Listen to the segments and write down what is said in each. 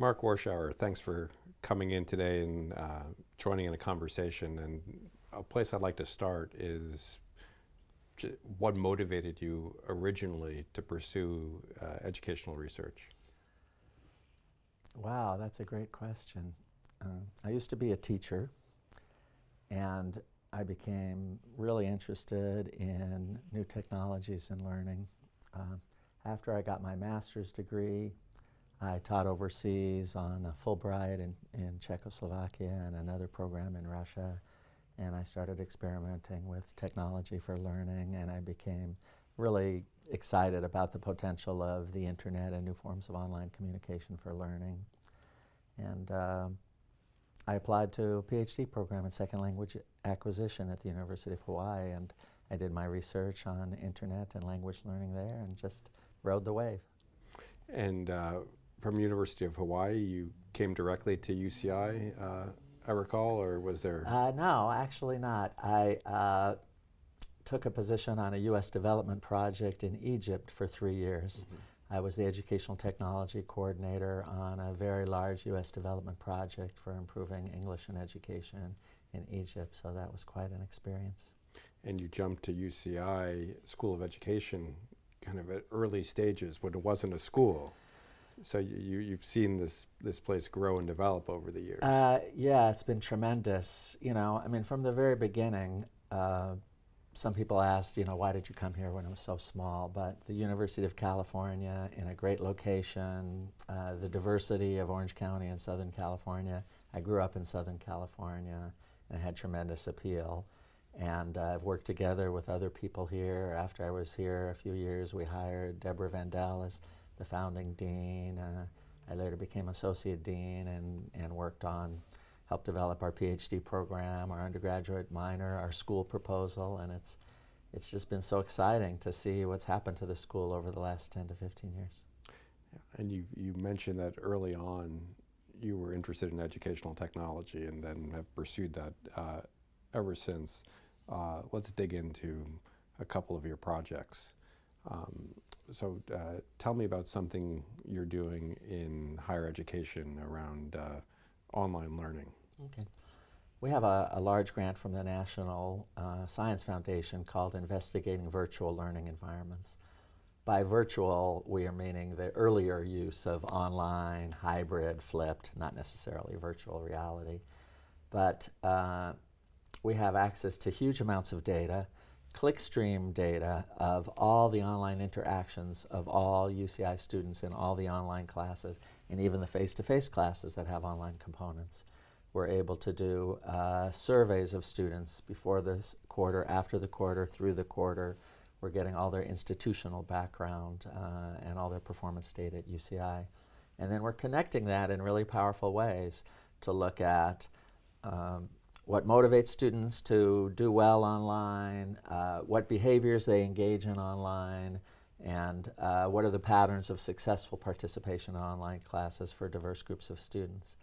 Mark Warschauer, thanks for coming in today and joining in a conversation. And a place I'd like to start is what motivated you originally to pursue educational research? Wow, that's a great question. I used to be a teacher, and I became really interested in new technologies and learning. After I got my master's degree, I taught overseas on a Fulbright in Czechoslovakia and another program in Russia, and I started experimenting with technology for learning, and I became really excited about the potential of the internet and new forms of online communication for learning. And I applied to a PhD program in second language acquisition at the University of Hawaii, and I did my research on internet and language learning there and just rode the wave. And from University of Hawaii, you came directly to UCI, I recall, or was there? No, actually not. I took a position on a U.S. development project in Egypt for 3 years. Mm-hmm. I was the educational technology coordinator on a very large U.S. development project for improving English and education in Egypt, so that was quite an experience. And you jumped to UCI School of Education kind of at early stages when it wasn't a school. So you've seen this place grow and develop over the years. Yeah, it's been tremendous. You know, I mean, from the very beginning, some people asked, you know, why did you come here when it was so small? But the University of California in a great location, the diversity of Orange County in Southern California. I grew up in Southern California and it had tremendous appeal. And I've worked together with other people here. After I was here a few years, we hired Deborah Vandell as the founding dean. I later became associate dean and worked on, helped develop our PhD program, our undergraduate minor, our school proposal, and it's just been so exciting to see what's happened to the school over the last 10 to 15 years. Yeah. And you mentioned that early on you were interested in educational technology and then have pursued that ever since. Let's dig into a couple of your projects. So tell me about something you're doing in higher education around online learning. Okay. We have a large grant from the National Science Foundation called Investigating Virtual Learning Environments. By virtual, we are meaning the earlier use of online, hybrid, flipped, not necessarily virtual reality. But we have access to huge amounts of data, clickstream data of all the online interactions of all UCI students in all the online classes, and even the face-to-face classes that have online components. We're able to do surveys of students before this quarter, after the quarter, through the quarter. We're getting all their institutional background and all their performance data at UCI. And then we're connecting that in really powerful ways to look at what motivates students to do well online, what behaviors they engage in online, and what are the patterns of successful participation in online classes for diverse groups of students.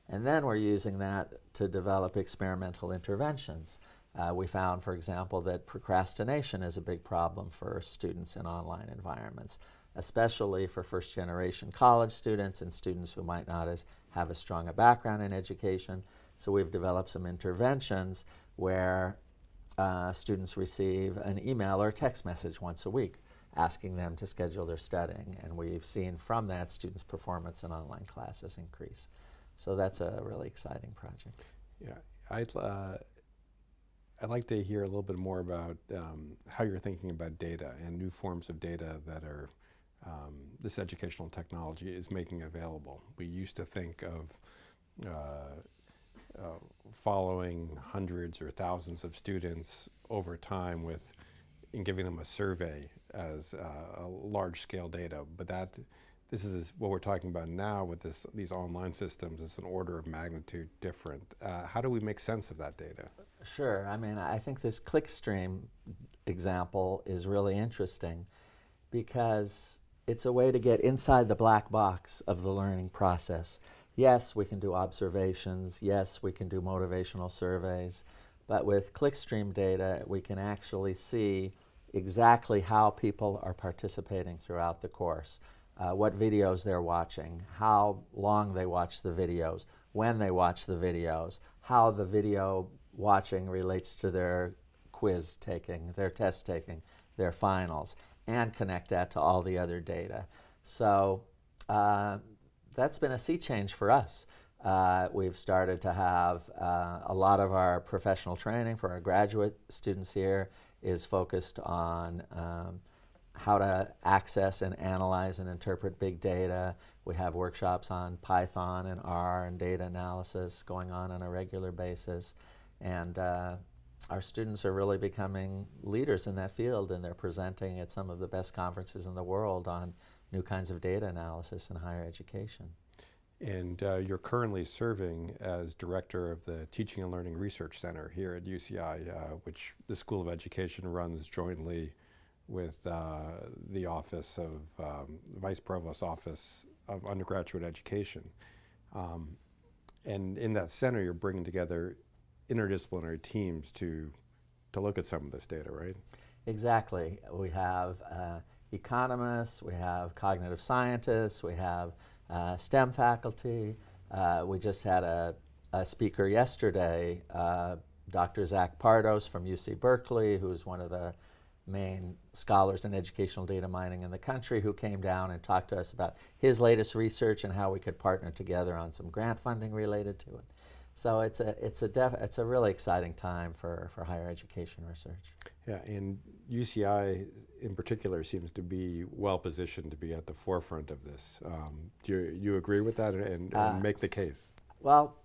And then we're using that to develop experimental interventions. We found, for example, that procrastination is a big problem for students in online environments, especially for first-generation college students and students who might not have as strong a background in education. So we've developed some interventions where students receive an email or a text message once a week asking them to schedule their studying. And we've seen from that students' performance in online classes increase. So that's a really exciting project. Yeah, I'd like to hear a little bit more about how you're thinking about data and new forms of data that are this educational technology is making available. We used to think of following hundreds or thousands of students over time and giving them a survey as a large-scale data, but this is what we're talking about now with these online systems. It's an order of magnitude different. How do we make sense of that data? Sure. I mean, I think this clickstream example is really interesting because it's a way to get inside the black box of the learning process. Yes, we can do observations. Yes, we can do motivational surveys. But with clickstream data, we can actually see exactly how people are participating throughout the course. what videos they're watching, how long they watch the videos, when they watch the videos, how the video watching relates to their quiz taking, their test taking, their finals, and connect that to all the other data. So that's been a sea change for us. We've started to have a lot of our professional training for our graduate students here is focused on how to access and analyze and interpret big data. We have workshops on Python and R and data analysis going on a regular basis. And our students are really becoming leaders in that field, and they're presenting at some of the best conferences in the world on new kinds of data analysis in higher education. And you're currently serving as director of the Teaching and Learning Research Center here at UCI, which the School of Education runs jointly with the Office of Vice Provost's Office of Undergraduate Education. And in that center, you're bringing together interdisciplinary teams to look at some of this data, right? Exactly. We have economists, we have cognitive scientists, we have STEM faculty. We just had a speaker yesterday, Dr. Zach Pardos from UC Berkeley, who's one of the main scholars in educational data mining in the country, who came down and talked to us about his latest research and how we could partner together on some grant funding related to it. So it's a really exciting time for higher education research. Yeah, and UCI in particular seems to be well positioned to be at the forefront of this. Do you agree with that and make the case? Well,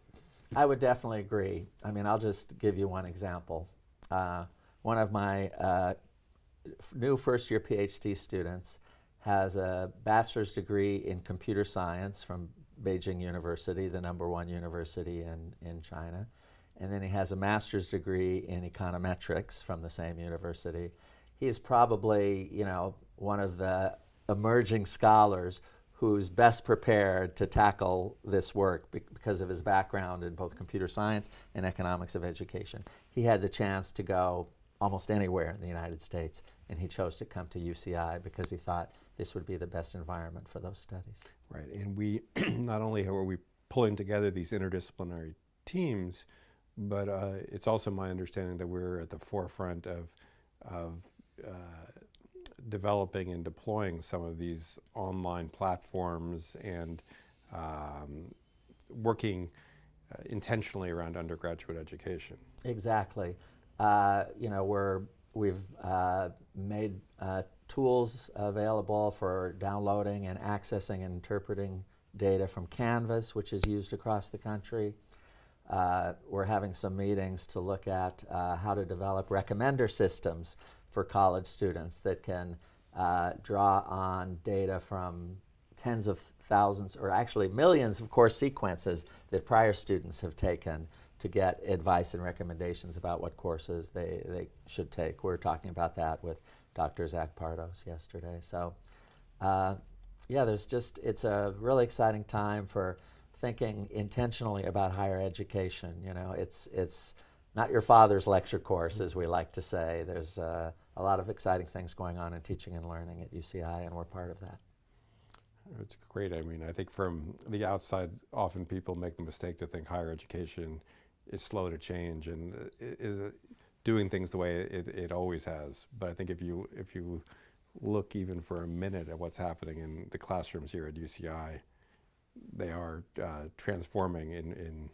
I would definitely agree. I mean, I'll just give you one example. One of my new first-year PhD students has a bachelor's degree in computer science from Beijing University, the #1 university in China. And then he has a master's degree in econometrics from the same university. He's probably, one of the emerging scholars who's best prepared to tackle this work because of his background in both computer science and economics of education. He had the chance to go almost anywhere in the United States, and he chose to come to UCI because he thought this would be the best environment for those studies. Right, and we not only are we pulling together these interdisciplinary teams, but it's also my understanding that we're at the forefront of developing and deploying some of these online platforms and working intentionally around undergraduate education. Exactly. We've made tools available for downloading and accessing and interpreting data from Canvas, which is used across the country. We're having some meetings to look at how to develop recommender systems for college students that can draw on data from tens of thousands, or actually millions of course sequences that prior students have taken to get advice and recommendations about what courses they should take. We were talking about that with Dr. Zach Pardos yesterday. So it's a really exciting time for thinking intentionally about higher education. It's not your father's lecture course, as we like to say. There's a lot of exciting things going on in teaching and learning at UCI, and we're part of that. It's great. I mean, I think from the outside, often people make the mistake to think higher education is slow to change and is doing things the way it always has. But I think if you look even for a minute at what's happening in the classrooms here at UCI, they are transforming in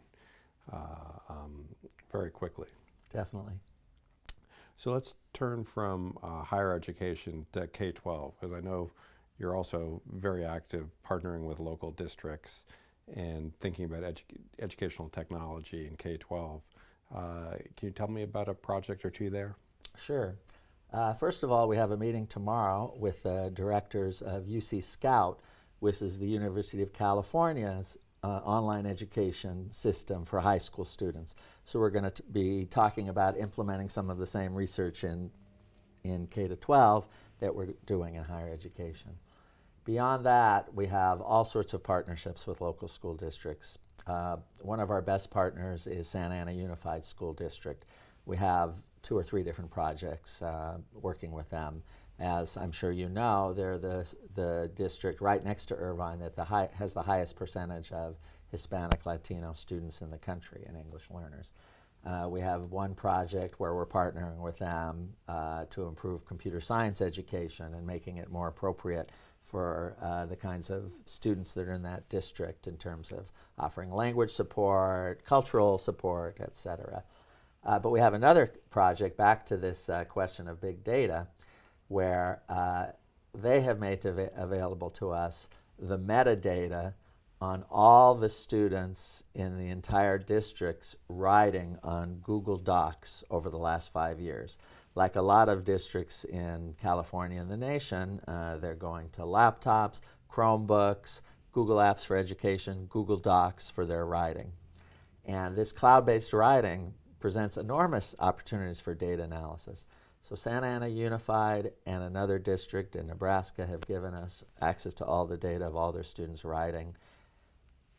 very quickly. Definitely. So let's turn from higher education to K-12, because I know you're also very active partnering with local districts and thinking about educational technology in K-12. Can you tell me about a project or two there? Sure. First of all, we have a meeting tomorrow with the directors of UC Scout, which is the University of California's online education system for high school students. So we're going to be talking about implementing some of the same research in K-12 that we're doing in higher education. Beyond that, we have all sorts of partnerships with local school districts. One of our best partners is Santa Ana Unified School District. We have 2 or 3 different projects working with them, As I'm sure you know, they're the district right next to Irvine that has the highest percentage of Hispanic Latino students in the country and English learners. We have one project where we're partnering with them to improve computer science education and making it more appropriate for the kinds of students that are in that district in terms of offering language support, cultural support, et cetera. But we have another project, back to this question of big data, where they have made available to us the metadata on all the students in the entire district's writing on Google Docs over the last 5 years. Like a lot of districts in California and the nation, they're going to laptops, Chromebooks, Google Apps for Education, Google Docs for their writing. And this cloud-based writing presents enormous opportunities for data analysis. So Santa Ana Unified and another district in Nebraska have given us access to all the data of all their students writing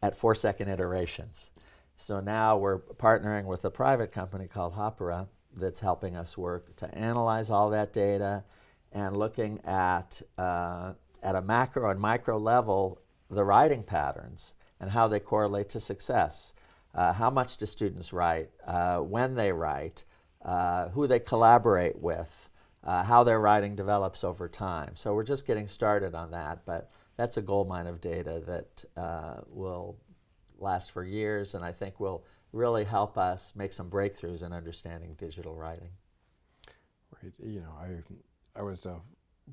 at 4-second iterations. So now we're partnering with a private company called Opera that's helping us work to analyze all that data and looking at a macro and micro level the writing patterns and how they correlate to success. How much do students write, when they write, who they collaborate with, how their writing develops over time. So we're just getting started on that, but that's a goldmine of data that will last for years and I think will really help us make some breakthroughs in understanding digital writing. Right. You know, I was a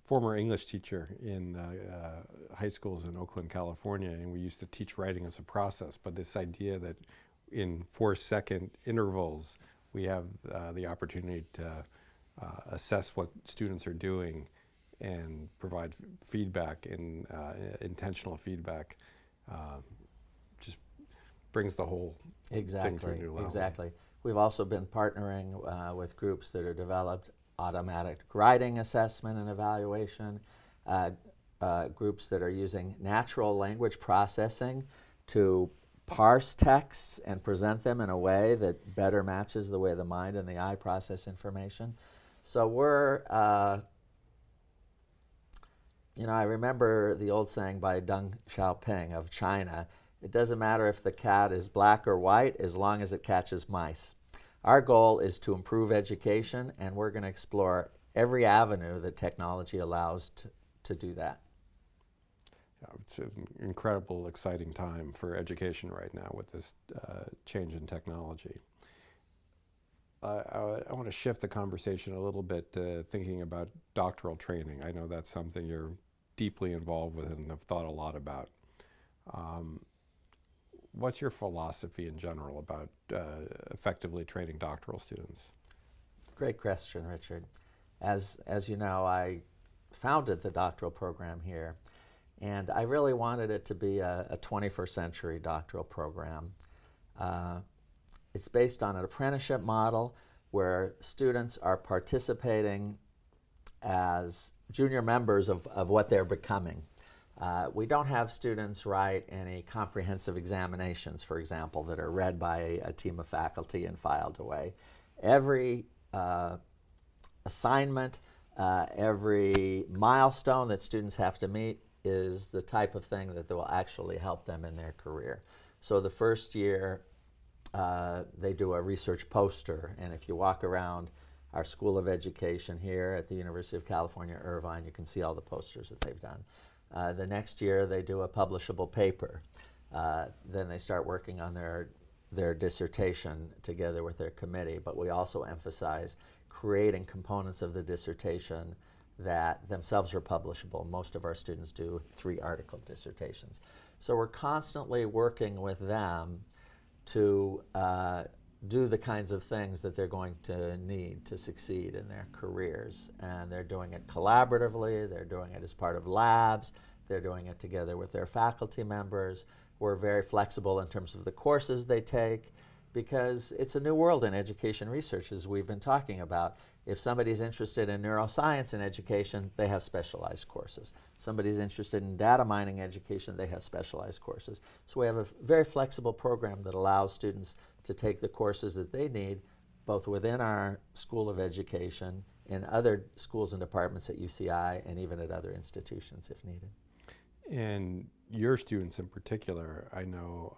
former English teacher in high schools in Oakland, California, and we used to teach writing as a process, but this idea that in 4-second intervals we have the opportunity to assess what students are doing and provide feedback, and intentional feedback, just brings the whole thing to a new level. Exactly. We've also been partnering with groups that are developed automatic writing assessment and evaluation, groups that are using natural language processing to parse texts and present them in a way that better matches the way the mind and the eye process information. So we're, you know, I remember the old saying by Deng Xiaoping of China, it doesn't matter if the cat is black or white as long as it catches mice. Our goal is to improve education, and we're going to explore every avenue that technology allows to do that. Yeah, it's an incredible, exciting time for education right now with this change in technology. I want to shift the conversation a little bit to thinking about doctoral training. I know that's something you're deeply involved with and have thought a lot about. What's your philosophy in general about effectively training doctoral students? Great question, Richard. As you know, I founded the doctoral program here, and I really wanted it to be a 21st century doctoral program. It's based on an apprenticeship model where students are participating as junior members of what they're becoming. We don't have students write any comprehensive examinations, for example, that are read by a team of faculty and filed away. Every assignment, every milestone that students have to meet is the type of thing that will actually help them in their career. So the first year, they do a research poster, and if you walk around our School of Education here at the University of California, Irvine, you can see all the posters that they've done. The next year, they do a publishable paper. Then they start working on their dissertation together with their committee, but we also emphasize creating components of the dissertation that themselves are publishable. Most of our students do 3-article dissertations. So we're constantly working with them to do the kinds of things that they're going to need to succeed in their careers. And they're doing it collaboratively, they're doing it as part of labs, they're doing it together with their faculty members. We're very flexible in terms of the courses they take, because it's a new world in education research, as we've been talking about. If somebody's interested in neuroscience in education, they have specialized courses. Somebody's interested in data mining education, they have specialized courses. So we have a very flexible program that allows students to take the courses that they need, both within our School of Education in other schools and departments at UCI and even at other institutions if needed. And your students in particular, I know,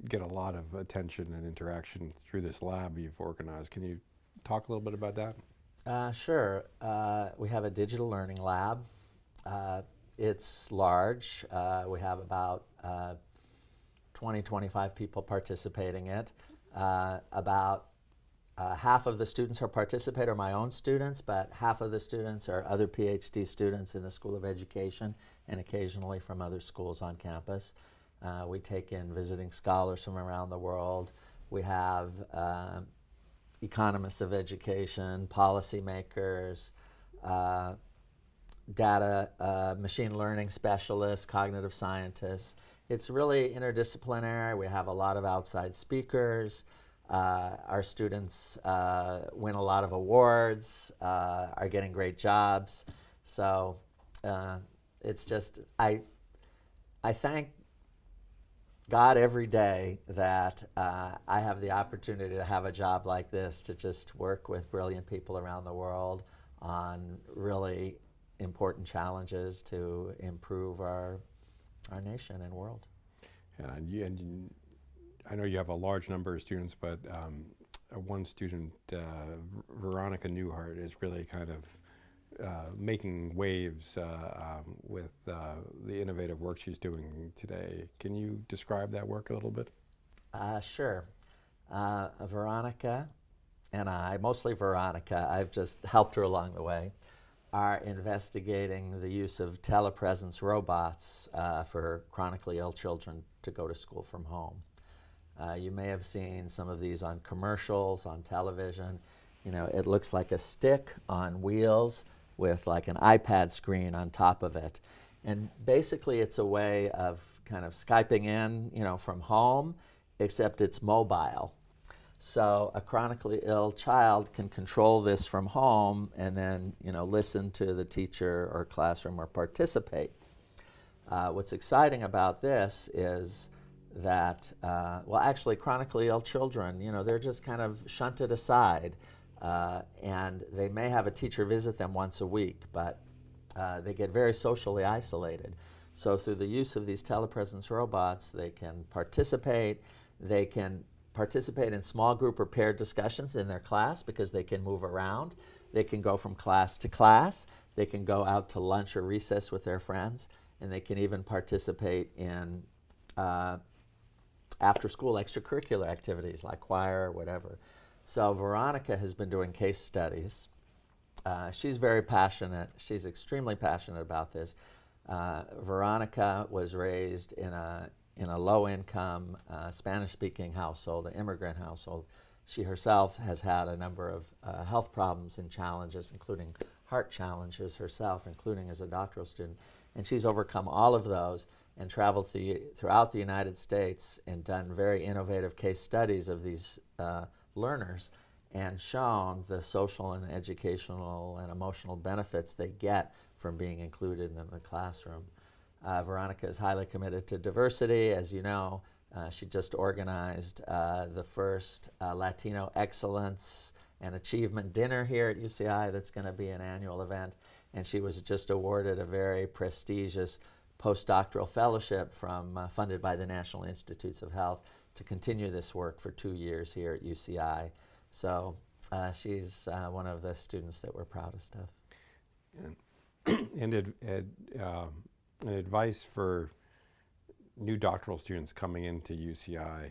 get a lot of attention and interaction through this lab you've organized. Can you talk a little bit about that? Sure. We have a digital learning lab. It's large. We have about 20, 25 people participating in it. About half of the students who participate are my own students, but half of the students are other PhD students in the School of Education and occasionally from other schools on campus. We take in visiting scholars from around the world. We have economists of education, policymakers, data, machine learning specialists, cognitive scientists. It's really interdisciplinary. We have a lot of outside speakers. Our students win a lot of awards, are getting great jobs. So it's just, I thank God every day that I have the opportunity to have a job like this, to just work with brilliant people around the world on really important challenges to improve our nation and world. I know you have a large number of students, but one student, Veronica Newhart, is really kind of making waves with the innovative work she's doing today. Can you describe that work a little bit? Sure. Veronica and I, mostly Veronica, I've just helped her along the way, are investigating the use of telepresence robots for chronically ill children to go to school from home. You may have seen some of these on commercials, on television. You know, it looks like a stick on wheels with like an iPad screen on top of it. And basically it's a way of kind of Skyping in, you know, from home, except it's mobile. So a chronically ill child can control this from home and then, you know, listen to the teacher or classroom or participate. What's exciting about this is that, well, actually chronically ill children, you know, they're just kind of shunted aside, and they may have a teacher visit them once a week, but they get very socially isolated. So through the use of these telepresence robots, they can participate in small group or paired discussions in their class because they can move around. They can go from class to class. They can go out to lunch or recess with their friends, and they can even participate in after-school extracurricular activities like choir or whatever. So Veronica has been doing case studies. She's very passionate. She's extremely passionate about this. Veronica was raised in a low-income Spanish-speaking household, an immigrant household. She herself has had a number of health problems and challenges, including heart challenges herself, including as a doctoral student. And she's overcome all of those and traveled throughout the United States and done very innovative case studies of these learners and shown the social and educational and emotional benefits they get from being included in the classroom. Veronica is highly committed to diversity. As you know, she just organized the first Latino Excellence and Achievement Dinner here at UCI that's going to be an annual event. And she was just awarded a very prestigious postdoctoral fellowship funded by the National Institutes of Health to continue this work for 2 years here at UCI. So she's one of the students that we're proudest of. And advice for new doctoral students coming into UCI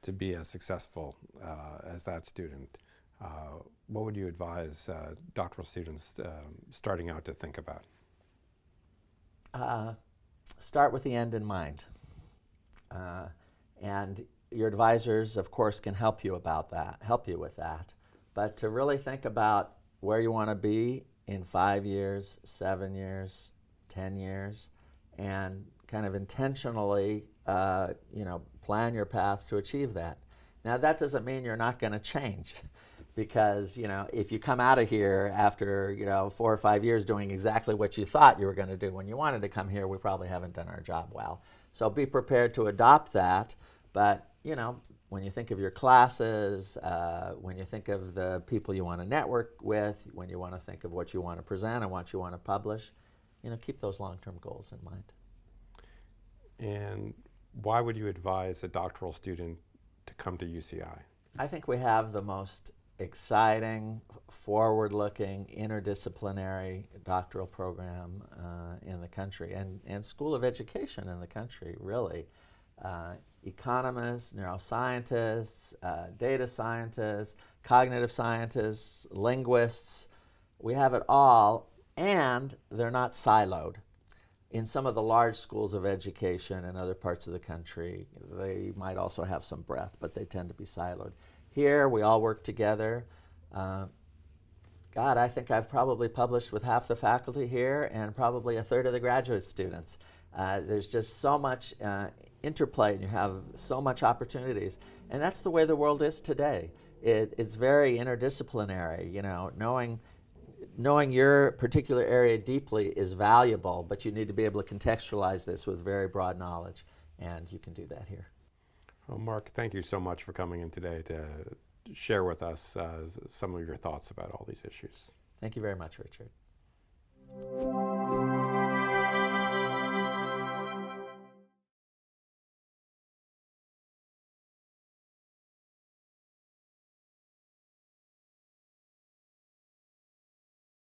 to be as successful as that student, what would you advise doctoral students starting out to think about? Start with the end in mind. And your advisors, of course, can help you with that. But to really think about where you want to be in 5 years, 7 years, 10 years, and kind of intentionally, plan your path to achieve that. Now, that doesn't mean you're not going to change, because, if you come out of here after, 4 or 5 years doing exactly what you thought you were going to do when you wanted to come here, we probably haven't done our job well. So be prepared to adopt that, but, when when you think of your classes, when you think of the people you want to network with, when you want to think of what you want to present and what you want to publish, keep those long-term goals in mind. And why would you advise a doctoral student to come to UCI? I think we have the most exciting, forward-looking, interdisciplinary doctoral program in the country, and school of education in the country, really. Economists, neuroscientists, data scientists, cognitive scientists, linguists. We have it all, and they're not siloed. In some of the large schools of education in other parts of the country, they might also have some breadth, but they tend to be siloed. Here, we all work together. God, I think I've probably published with half the faculty here and probably a third of the graduate students. There's just so much interplay, and you have so much opportunities. And that's the way the world is today. It's very interdisciplinary. Knowing your particular area deeply is valuable, but you need to be able to contextualize this with very broad knowledge, and you can do that here. Well, Mark, thank you so much for coming in today to share with us some of your thoughts about all these issues. Thank you very much, Richard.